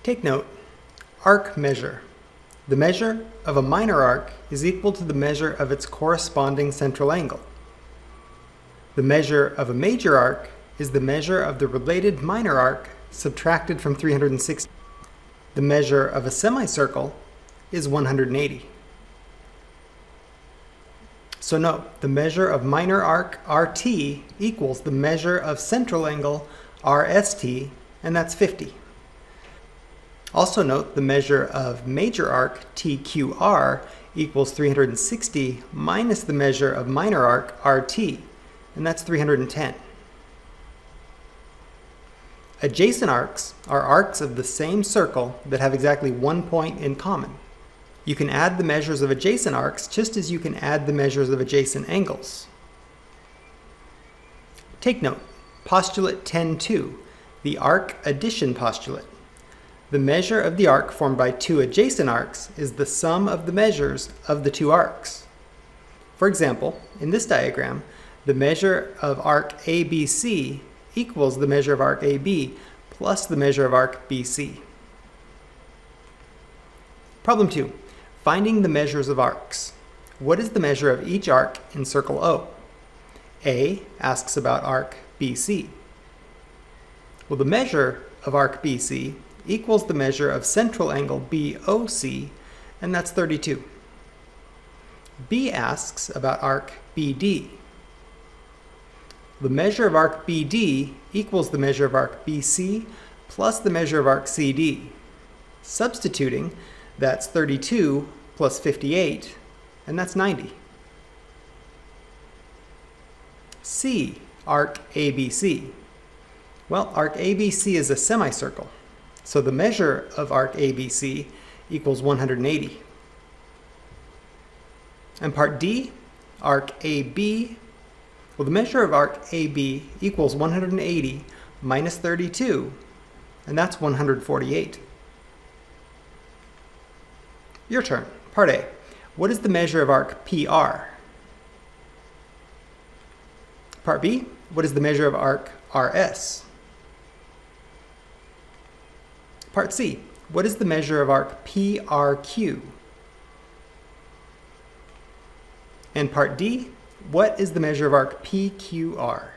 Take note, arc measure. The measure of a minor arc is equal to the measure of its corresponding central angle. The measure of a major arc is the measure of the related minor arc subtracted from 360. The measure of a semicircle is 180. So note, the measure of minor arc RT equals the measure of central angle RST, and that's 50. Also note, the measure of major arc TQR equals 360 minus the measure of minor arc RT, and that's 310. Adjacent arcs are arcs of the same circle that have exactly one point in common. You can add the measures of adjacent arcs just as you can add the measures of adjacent angles. Take note, postulate 10.2, the arc addition postulate. The measure of the arc formed by two adjacent arcs is the sum of the measures of the two arcs. For example, in this diagram, the measure of arc ABC equals the measure of arc AB plus the measure of arc BC. Problem 2. Finding the measures of arcs. What is the measure of each arc in circle O? A asks about arc BC. Well, the measure of arc BC equals the measure of central angle BOC, and that's 32. B asks about arc BD. The measure of arc BD equals the measure of arc BC plus the measure of arc CD. Substituting, that's 32 plus 58, and that's 90. C, arc ABC. Well, arc ABC is a semicircle, so the measure of arc ABC equals 180. And part D, arc AB, well, the measure of arc AB equals 180 minus 32, and that's 148. Your turn. Part A. What is the measure of arc PR? Part B. What is the measure of arc RS? Part C. What is the measure of arc PRQ? And part D. What is the measure of arc PQR?